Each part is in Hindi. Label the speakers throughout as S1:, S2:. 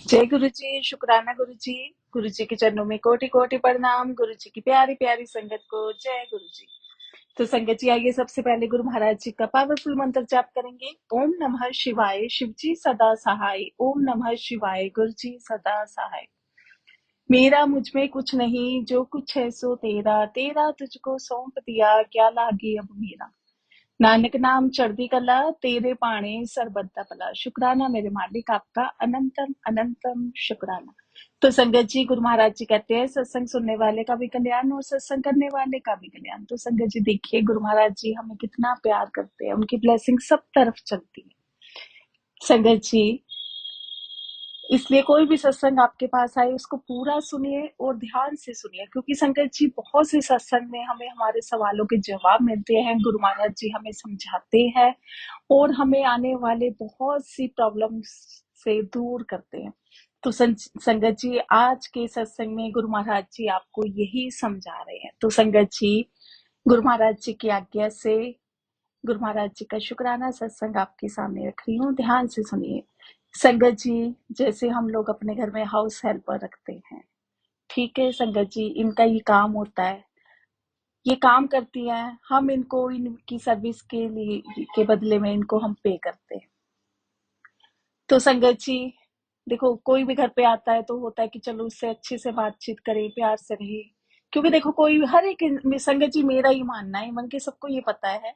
S1: जय गुरु जी, शुक्राना गुरु जी। गुरु जी के चरणों में कोटि कोटि प्रणाम। गुरु जी की प्यारी प्यारी संगत को जय गुरु जी। तो संगत जी आइए सबसे पहले गुरु महाराज जी का पावरफुल मंत्र जाप करेंगे। ओम नमः शिवाय, शिव जी सदा सहाय। ओम नमः शिवाय, गुरु जी सदा सहाय। मेरा मुझ में कुछ नहीं, जो कुछ है सो तेरा, तेरा तुझको सौंप दिया, क्या लागे अब मेरा। नानक नाम चढ़ती कला, तेरे पाणे सरबत्ता भला। शुक्राना मेरे मालिक आपका, अनंतम अनंतम शुक्राना। तो संगत जी गुरु महाराज जी कहते हैं सत्संग सुनने वाले का भी कल्याण और सत्संग करने वाले का भी कल्याण। तो संगत जी देखिए गुरु महाराज जी हमें कितना प्यार करते हैं, उनकी ब्लेसिंग सब तरफ चलती है। संगत जी इसलिए कोई भी सत्संग आपके पास आए उसको पूरा सुनिए और ध्यान से सुनिए, क्योंकि संगत जी बहुत से सत्संग में हमें हमारे सवालों के जवाब मिलते हैं। गुरु महाराज जी हमें समझाते हैं और हमें आने वाले बहुत सी प्रॉब्लम्स से दूर करते हैं। तो संगत जी आज के सत्संग में गुरु महाराज जी आपको यही समझा रहे हैं। तो संगत जी गुरु महाराज जी की आज्ञा से गुरु महाराज जी का शुक्राना सत्संग आपके सामने रख रही हूँ, ध्यान से सुनिए। संगत जी जैसे हम लोग अपने घर में हाउस हेल्पर रखते हैं, ठीक है संगत जी, इनका ये काम होता है, ये काम करती हैं, हम इनको इनकी सर्विस के लिए के बदले में इनको हम पे करते हैं। तो संगत जी देखो कोई भी घर पे आता है तो होता है कि चलो उससे अच्छे से बातचीत करें, प्यार से रहे, क्योंकि देखो कोई हर एक संगत जी मेरा ही मानना है, मन के सबको ये पता है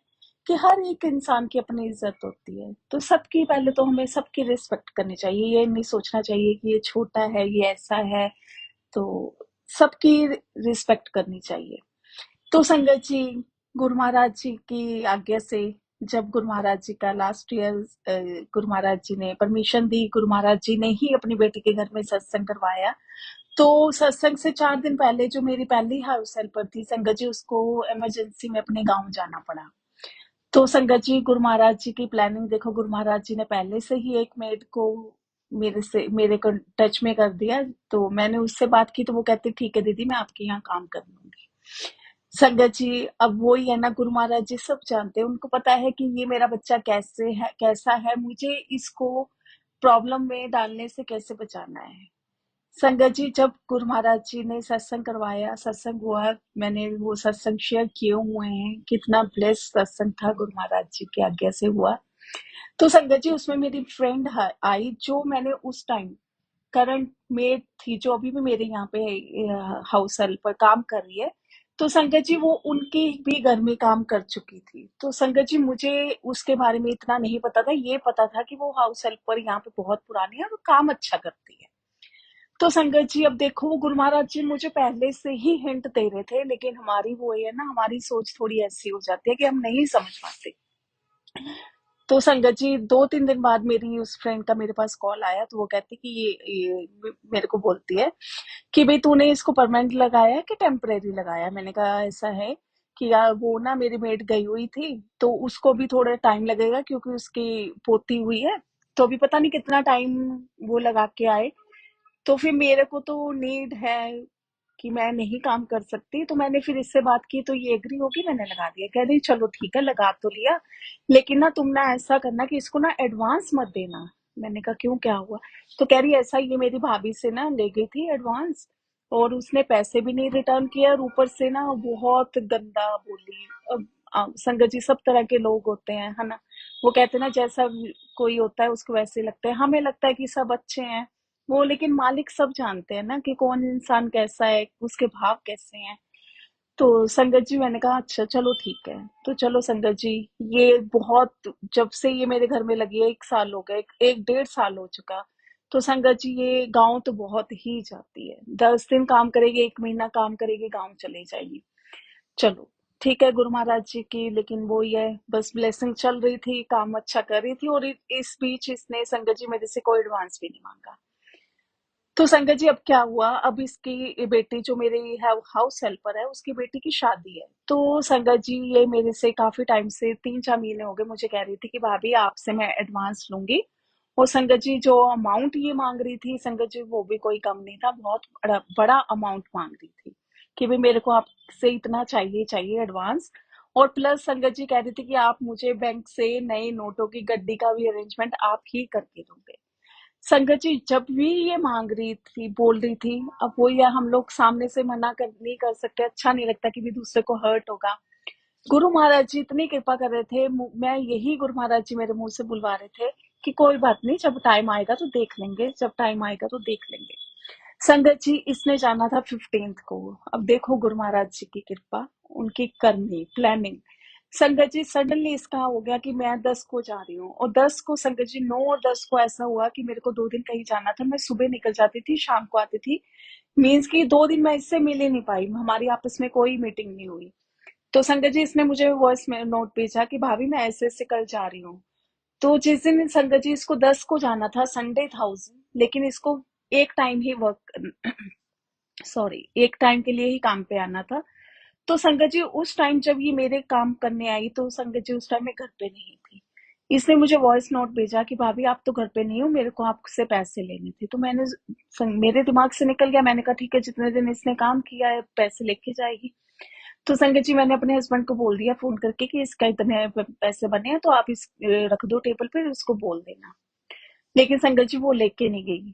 S1: कि हर एक इंसान की अपनी इज्जत होती है। तो सबकी पहले तो हमें सबकी रिस्पेक्ट करनी चाहिए, ये नहीं सोचना चाहिए कि ये छोटा है, ये ऐसा है। तो सबकी रिस्पेक्ट करनी चाहिए। तो संगत जी गुरु महाराज जी की आज्ञा से जब गुरु महाराज जी का लास्ट ईयर गुरु महाराज जी ने परमिशन दी, गुरु महाराज जी ने ही अपनी बेटी के घर में सत्संग करवाया। तो सत्संग से 4 दिन पहले जो मेरी पहली हाउस हेल्पर थी संगत जी, उसको इमरजेंसी में अपने गांव जाना पड़ा। तो संगत जी गुरु महाराज जी की प्लानिंग देखो, गुरु महाराज जी ने पहले से ही एक मेड को मेरे को टच में कर दिया। तो मैंने उससे बात की तो वो कहती ठीक है दीदी मैं आपके यहाँ काम कर लूंगी। संगत जी अब वही है ना, गुरु महाराज जी सब जानते हैं, उनको पता है कि ये मेरा बच्चा कैसे है, कैसा है, मुझे इसको प्रॉब्लम में डालने से कैसे बचाना है। संगत जी जब गुरु महाराज जी ने सत्संग करवाया, सत्संग हुआ, मैंने वो सत्संग शेयर किए हुए हैं, कितना ब्लेस सत्संग था, गुरु महाराज जी की आज्ञा से हुआ। तो संगत जी उसमें मेरी फ्रेंड आई, जो मैंने उस टाइम करंट मेड थी, जो अभी भी मेरे यहाँ पे हाउस हेल्प पर काम कर रही है। तो संगत जी वो उनके भी घर में काम कर चुकी थी। तो संगत जी मुझे उसके बारे में इतना नहीं पता था, ये पता था कि वो हाउस हेल्पर यहाँ पे बहुत पुरानी है और काम अच्छा करती है। तो संगत जी अब देखो वो गुरु महाराज जी मुझे पहले से ही हिंट दे रहे थे, लेकिन हमारी वो है ना, हमारी सोच थोड़ी ऐसी हो जाती है कि हम नहीं समझ पाते। तो संगत जी 2-3 दिन बाद मेरी उस फ्रेंड का मेरे पास कॉल आया, तो वो कहती कि ये मेरे को बोलती है कि भाई तूने इसको परमानेंट लगाया है कि टेम्परेरी लगाया। मैंने कहा ऐसा है कि यार वो ना मेरी मेड गई हुई थी, तो उसको भी थोड़ा टाइम लगेगा क्योंकि उसकी पोती हुई है, तो अभी पता नहीं कितना टाइम वो लगा के आए। तो फिर मेरे को तो नीड है कि मैं नहीं काम कर सकती, तो मैंने फिर इससे बात की तो ये एग्री होगी, मैंने लगा दिया। कह रही चलो ठीक है लगा तो लिया, लेकिन ना तुम ना ऐसा करना कि इसको ना एडवांस मत देना। मैंने कहा क्यों क्या हुआ। तो कह रही ऐसा, ये मेरी भाभी से ना ले गई थी एडवांस और उसने पैसे भी नहीं रिटर्न किया और ऊपर से ना बहुत गंदा बोली। अब संगत जी सब तरह के लोग होते हैं है ना, वो कहते हैं ना जैसा कोई होता है उसको वैसे लगता है, हमें लगता है कि सब अच्छे हैं वो, लेकिन मालिक सब जानते हैं ना कि कौन इंसान कैसा है, उसके भाव कैसे हैं। तो संगत जी मैंने कहा अच्छा चलो ठीक है। तो चलो संगत जी ये बहुत, जब से ये मेरे घर में लगी है 1 साल हो गए, 1-1.5 साल हो चुका। तो संगत जी ये गांव तो बहुत ही जाती है, 10 दिन काम करेगी, 1 महीना काम करेगी, गांव चले जाएगी। चलो ठीक है गुरु महाराज जी की, लेकिन वो ये बस ब्लेसिंग चल रही थी, काम अच्छा कर रही थी और इस बीच इसने संगत जी मेरे से कोई एडवांस भी नहीं मांगा। तो संगत जी अब क्या हुआ, अब इसकी बेटी जो मेरी हाउस हेल्पर है उसकी बेटी की शादी है। तो संगत जी ये मेरे से काफी टाइम से 3-4 महीने हो गए मुझे कह रही थी कि भाभी आपसे मैं एडवांस लूंगी। और संगत जी जो अमाउंट ये मांग रही थी संगत जी वो भी कोई कम नहीं था, बहुत बड़ा बड़ा अमाउंट मांग रही थी कि भाई मेरे को आपसे इतना चाहिए चाहिए एडवांस। और प्लस संगत जी कह रही थी कि आप मुझे बैंक से नए नोटों की गड्डी का भी अरेंजमेंट आप ही करके दोगे। संगत जी जब भी ये मांग रही थी, बोल रही थी, अब वो या हम लोग सामने से मना कर नहीं कर सकते, अच्छा नहीं लगता कि भी दूसरे को हर्ट होगा। गुरु महाराज जी इतनी कृपा कर रहे थे, मैं यही गुरु महाराज जी मेरे मुंह से बुलवा रहे थे कि कोई बात नहीं, जब टाइम आएगा तो देख लेंगे, जब टाइम आएगा तो देख लेंगे। संगत जी इसने जाना था 15th को। अब देखो गुरु महाराज जी की कृपा, उनकी करनी प्लानिंग। संगत जी सडनली इसका हो गया कि मैं 10 को जा रही हूँ, और 10 को संगत जी 9 और 10 को ऐसा हुआ कि मेरे को 2 दिन कहीं जाना था। मैं सुबह निकल जाती थी, शाम को आती थी। मीन्स कि 2 दिन मैं इससे मिल ही नहीं पाई, हमारी आपस में कोई मीटिंग नहीं हुई। तो संगत जी इसने मुझे वॉइस में नोट भेजा कि भाभी मैं ऐसे ऐसे कल जा रही हूँ। तो जिस दिन संगत जी इसको 10 को जाना था, संडे था उस दिन, लेकिन इसको एक टाइम ही वर्क सॉरी एक टाइम के लिए ही काम पे आना था। तो संगत जी उस टाइम जब ये मेरे काम करने आई, तो संगत जी उस टाइम मैं घर पे नहीं थी। इसने मुझे वॉइस नोट भेजा कि भाभी आप तो घर पे नहीं हो, मेरे को आपसे पैसे लेने थे। तो मेरे दिमाग से निकल गया, मैंने कहा ठीक है, जितने दिन इसने काम किया है पैसे लेके जाएगी। तो संगत जी मैंने अपने हस्बैंड को बोल दिया फोन करके कि इसका इतने पैसे बने हैं, तो आप इस रख दो टेबल पे, उसको बोल देना। लेकिन संगत जी वो लेके नहीं गई।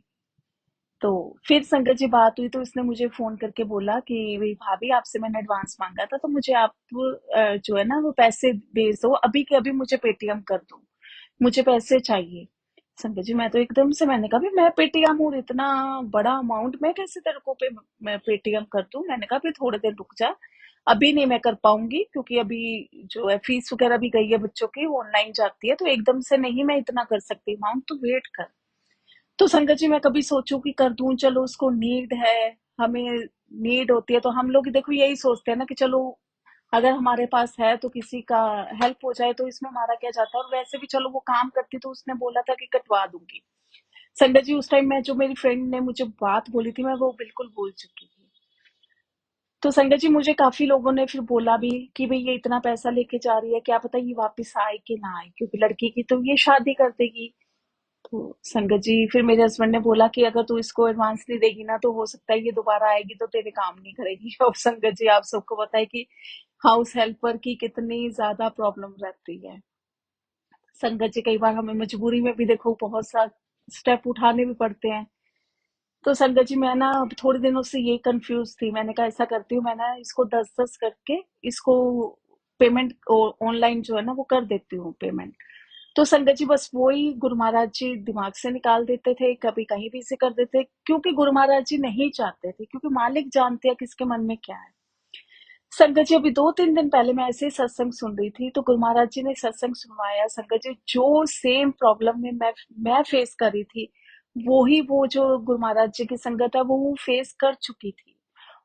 S1: तो फिर संगत जी बात हुई, तो इसने मुझे फोन करके बोला कि भाई भाभी आपसे मैंने एडवांस मांगा था, तो मुझे आप जो है ना वो पैसे भेज दो, अभी के अभी मुझे पेटीएम कर दो, मुझे पैसे चाहिए। संगत जी मैं तो एकदम से मैंने कहा भी मैं पेटीएम हूँ, इतना बड़ा अमाउंट मैं कैसे तेरे को मैं पेटीएम कर दूं। मैंने कहा भी थोड़े देर रुक जा, अभी नहीं मैं कर पाऊंगी, क्योंकि अभी जो है फीस वगैरह भी गई है बच्चों की, वो ऑनलाइन जाती है, तो एकदम से नहीं मैं इतना कर सकती अमाउंट, तो वेट कर। तो संगत जी मैं कभी सोचूं कि कर दूं, चलो उसको नीड है, हमें नीड होती है, तो हम लोग देखो यही सोचते हैं ना कि चलो अगर हमारे पास है तो किसी का हेल्प हो जाए, तो इसमें हमारा क्या जाता है। और वैसे भी चलो वो काम करती, तो उसने बोला था कि कटवा दूंगी। संगत जी उस टाइम मैं जो मेरी फ्रेंड ने मुझे बात बोली थी, मैं वो बिल्कुल भूल चुकी थी। तो संगत जी मुझे काफी लोगों ने फिर बोला भी कि भाई ये इतना पैसा लेके जा रही है, क्या पता ये वापस आए कि ना आए, क्योंकि लड़की की तो ये शादी कर देगी। तो संगत जी फिर मेरे हस्बैंड ने बोला कि अगर तू इसको एडवांस नहीं देगी ना, तो हो सकता है ये दोबारा आएगी तो तेरे काम नहीं करेगी। और संगत जी आप सबको पता है कि हाउस हेल्पर की कितनी ज्यादा प्रॉब्लम रहती है। संगत जी कई बार हमें मजबूरी में भी देखो बहुत सा स्टेप उठाने भी पड़ते हैं। तो संगत जी मैं ना अब थोड़े दिनों से ये कंफ्यूज थी, मैंने कहा ऐसा करती हूँ, मैं ना इसको 10-10 करके इसको पेमेंट ऑनलाइन जो है ना वो कर देती हूँ पेमेंट। तो संगत जी बस वही गुरु महाराज जी दिमाग से निकाल देते थे, कभी कहीं भी से कर देते, क्योंकि गुरु महाराज जी नहीं चाहते थे, क्योंकि मालिक जानते हैं किसके मन में क्या है। संगत जी अभी 2-3 दिन पहले मैं ऐसे ही सत्संग सुन रही थी, तो गुरु महाराज जी ने सत्संग सुनवाया। संगत जी जो सेम प्रॉब्लम में मैं फेस कर रही थी, वो ही वो जो गुरु महाराज जी की संगत है वो फेस कर चुकी थी।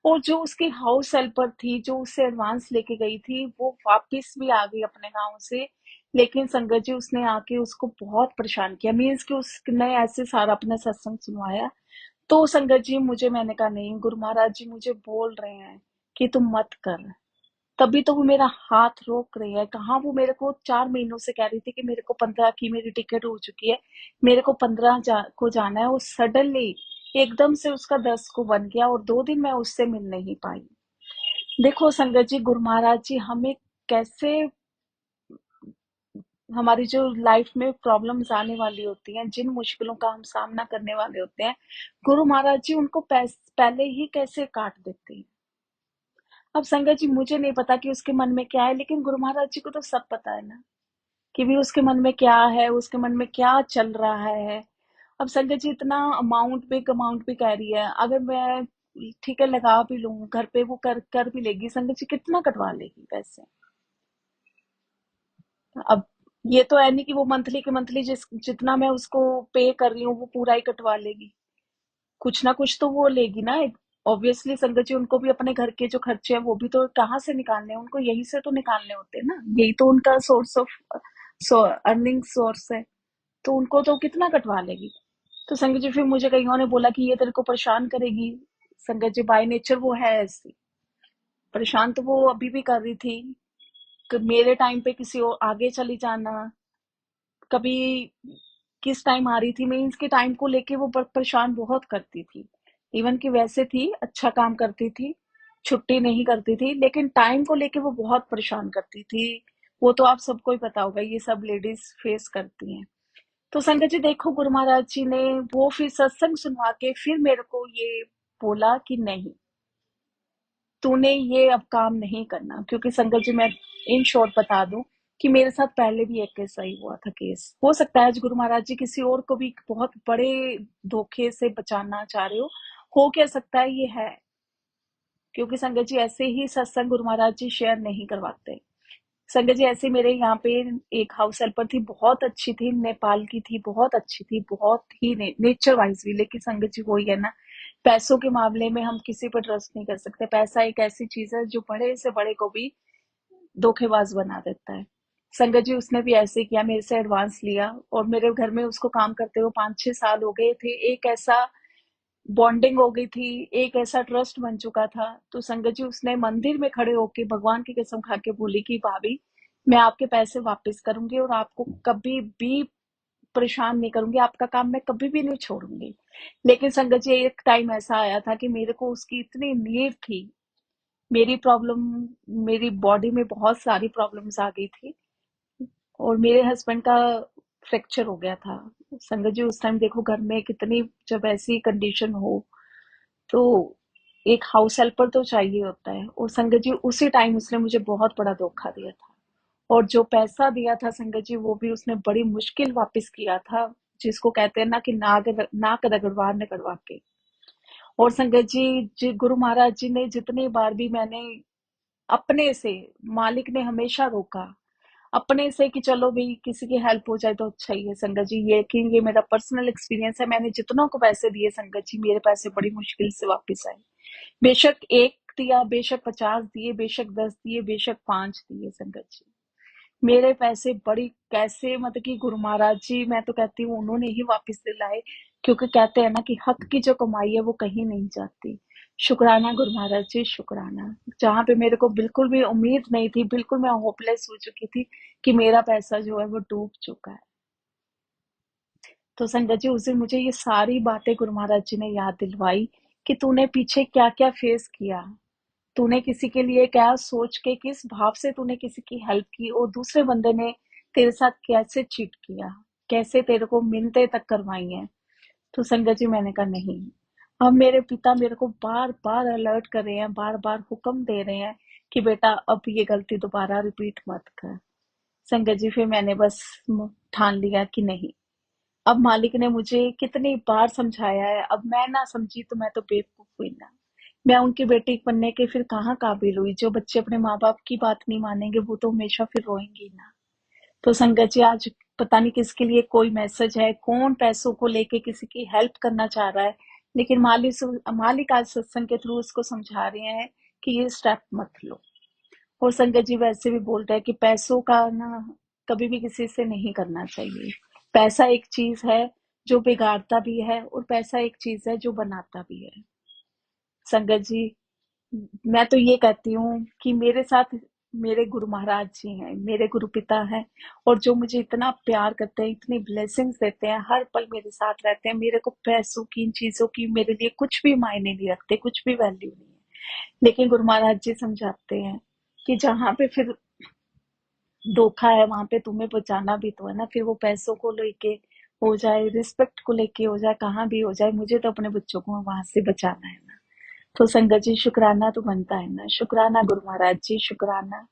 S1: और जो उसकी हाउस हेल्पर थी, जो उससे एडवांस लेके गई थी, वो वापस भी आ गई अपने गांव से। लेकिन संगत जी उसने आके उसको बहुत परेशान किया, मीन्स कि उसने ऐसे सारा अपना सत्संग सुनवाया। तो संगत जी मुझे मैंने कहा नहीं, गुरु महाराज जी मुझे बोल रहे हैं कि तुम मत कर। तभी तो वो मेरा हाथ रोक रही है। कहाँ वो मेरे को 4 महीनों से कह रही थी कि मेरे को 15 की मेरी टिकट हो चुकी है, मेरे को 15 को जाना है। वो सडनली एकदम से उसका 10 को बन गया, और 2 दिन मैं उससे मिल नहीं पाई। देखो संगत जी गुरु महाराज जी हमें कैसे, हमारी जो लाइफ में प्रॉब्लम्स आने वाली होती हैं, जिन मुश्किलों का हम सामना करने वाले होते हैं, गुरु महाराज जी उनको पहले ही कैसे काट देते हैं। अब संगत जी मुझे नहीं पता कि उसके मन में क्या है, लेकिन गुरु महाराज जी को तो सब पता है ना कि भी उसके मन में क्या है, उसके मन में क्या चल रहा है। अब संगत जी इतना अमाउंट बिग अमाउंट भी कह रही है, अगर मैं ठीक है लगा भी लूं घर पे, वो कर कर भी लेगी। संगत जी कितना कटवा लेगी पैसे। अब ये तो है नहीं कि वो मंथली के मंथली जितना मैं उसको पे कर रही हूँ वो पूरा ही कटवा लेगी, कुछ ना कुछ तो वो लेगी ना। ऑब्वियसली संगत जी उनको भी अपने घर के जो खर्चे हैं वो भी तो कहाँ से निकालने हैं, उनको यही से तो निकालने होते हैं ना, यही तो उनका सोर्स ऑफ अर्निंग सोर्स है। तो उनको तो कितना कटवा लेगी। तो संगत जी फिर मुझे कईयों ने बोला कि ये तेरे को परेशान करेगी। संगत जी बाय नेचर वो है ऐसी, परेशान तो वो अभी भी कर रही थी कि मेरे टाइम पे किसी और आगे चली जाना, कभी किस टाइम आ रही थी, मीन्स के टाइम को लेके वो परेशान बहुत करती थी। इवन कि वैसे थी अच्छा काम करती थी, छुट्टी नहीं करती थी, लेकिन टाइम को लेके वो बहुत परेशान करती थी। वो तो आप सबको ही पता होगा, ये सब लेडीज फेस करती हैं। तो संगत जी देखो, गुरु महाराज जी ने वो फिर सत्संग सुनवा के फिर मेरे को ये बोला कि नहीं, तूने ये अब काम नहीं करना। क्योंकि संगत जी, मैं इन शॉर्ट बता दूं कि मेरे साथ पहले भी एक ऐसा ही हुआ था केस। हो सकता है आज गुरु महाराज जी किसी और को भी बहुत बड़े धोखे से बचाना चाह रहे हो क्या सकता है ये है। क्योंकि संगत जी ऐसे ही सत्संग गुरु महाराज जी शेयर नहीं करवाते। संगत जी ऐसे मेरे यहाँ पे एक हाउस हेल्पर थी, बहुत अच्छी थी, नेपाल की थी, बहुत अच्छी थी, बहुत ही नेचर वाइज भी। लेकिन संगत जी वही है ना, पैसों के मामले में हम किसी पर ट्रस्ट नहीं कर सकते। पैसा एक ऐसी चीज है जो बड़े से बड़े को भी धोखेबाज बना देता है। संगत जी उसने भी ऐसे किया, मेरे से एडवांस लिया, और मेरे घर में उसको काम करते हुए 5-6 साल हो गए थे। एक ऐसा बॉन्डिंग हो गई थी, एक ऐसा ट्रस्ट बन चुका था। तो संगत जी उसने मंदिर में खड़े होके भगवान की कसम खा के बोली कि भाभी, मैं आपके पैसे वापस करूंगी और आपको कभी भी परेशान नहीं करूंगी, आपका काम मैं कभी भी नहीं छोड़ूंगी। लेकिन संगत जी एक टाइम ऐसा आया था कि मेरे को उसकी इतनी नीड थी। मेरी प्रॉब्लम, मेरी बॉडी में बहुत सारी प्रॉब्लम्स आ गई थी, और मेरे हस्बैंड का फ्रैक्चर हो गया था। संगत जी उस टाइम देखो घर में कितनी, जब ऐसी कंडीशन हो तो एक हाउस हेल्पर तो चाहिए होता है। और संगत जी उसी टाइम उसने मुझे बहुत बड़ा धोखा दिया था, और जो पैसा दिया था संगत जी वो भी उसने बड़ी मुश्किल वापस किया था। जिसको कहते हैं ना कि नाक रगड़वा रगड़वा के। और संगत जी गुरु महाराज जी ने जितनी बार भी मैंने अपने से, मालिक ने हमेशा रोका अपने से कि चलो भाई किसी की हेल्प हो जाए तो अच्छा ही है। संगत जी ये कि ये मेरा पर्सनल एक्सपीरियंस है, मैंने जितनों को पैसे दिए संगत जी, मेरे पैसे बड़ी मुश्किल से वापस आए। बेशक एक दिया, बेशक 50 दिए, बेशक 10 दिए, बेशक 5 दिए संगत जी, मेरे पैसे बड़ी कैसे, मतलब कि गुरु महाराज जी, मैं तो कहती हूँ उन्होंने ही वापस दिलाए। क्योंकि कहते हैं ना कि हक की जो कमाई है वो कहीं नहीं जाती। शुक्राना गुरु महाराज जी, शुक्राना। जहाँ पे मेरे को बिल्कुल भी उम्मीद नहीं थी, बिल्कुल मैं होपलेस हो चुकी थी कि मेरा पैसा जो है वो डूब चुका है। तो संगत जी उस दिन मुझे ये सारी बातें गुरु महाराज जी ने याद दिलवाई कि तूने पीछे क्या क्या फेस किया, तूने किसी के लिए क्या सोच के, किस भाव से तूने किसी की हेल्प की, और दूसरे बंदे ने तेरे साथ कैसे चीट किया, कैसे तेरे को मिन्नतें तक करवाई हैं। तो संगत जी मैंने कहा नहीं, अब मेरे पिता मेरे को बार बार अलर्ट कर रहे हैं, बार बार हुक्म दे रहे हैं कि बेटा अब ये गलती दोबारा रिपीट मत कर। संगत जी फिर मैंने बस ठान लिया कि नहीं, अब मालिक ने मुझे कितनी बार समझाया है, अब मैं ना समझी तो मैं तो बेवकूफ हुई ना। मैं उनकी बेटी बनने के फिर कहाँ काबिल हुई। जो बच्चे अपने माँ बाप की बात नहीं मानेंगे वो तो हमेशा फिर रोएंगे ही ना। तो संगत जी आज पता नहीं किसके लिए कोई मैसेज है, कौन पैसों को लेके किसी की हेल्प करना चाह रहा है, लेकिन मालिक आज सत्संग के थ्रू उसको समझा रहे हैं कि ये स्टेप मत लो। और संगत जी वैसे भी बोल रहे हैं कि पैसों का ना कभी भी किसी से नहीं करना चाहिए। पैसा एक चीज है जो बिगाड़ता भी है, और पैसा एक चीज है जो बनाता भी है। संगत जी मैं तो ये कहती हूँ कि मेरे साथ मेरे गुरु महाराज जी हैं, मेरे गुरु पिता हैं, और जो मुझे इतना प्यार करते हैं, इतनी ब्लेसिंग्स देते हैं, हर पल मेरे साथ रहते हैं। मेरे को पैसों की, इन चीजों की मेरे लिए कुछ भी मायने नहीं रखते, कुछ भी वैल्यू नहीं है। लेकिन गुरु महाराज जी समझाते हैं कि जहाँ पे फिर धोखा है वहां पे तुम्हें बचाना भी तो है ना। फिर वो पैसों को लेके हो जाए, रिस्पेक्ट को लेके हो जाए, कहाँ भी हो जाए, मुझे तो अपने बच्चों को वहां से बचाना है ना। तो संगत जी शुक्राना तो बनता है ना। शुक्राना गुरु महाराज जी, शुक्राना।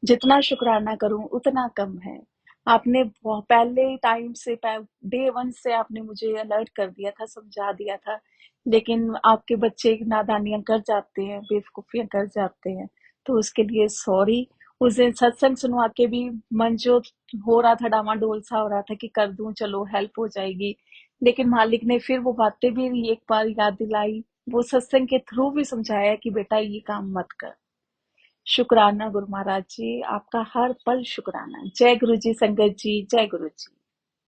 S1: जितना शुक्राना करूं उतना कम है। आपने पहले टाइम से, डे वन से आपने मुझे अलर्ट कर दिया था, समझा दिया था। लेकिन आपके बच्चे नादानियां कर जाते हैं, बेवकूफियां कर जाते हैं, तो उसके लिए सॉरी। उस दिन सत्संग सुनवा के भी मन जो हो रहा था, डामाडोल सा हो रहा था कि कर दूं, चलो हेल्प हो जाएगी। लेकिन मालिक ने फिर वो बातें भी एक बार याद दिलाई, वो सत्संग के थ्रू भी समझाया कि बेटा ये काम मत कर। शुक्राना गुरु महाराज जी, आपका हर पल शुक्राना। जय गुरु जी संगत जी, जय गुरु जी।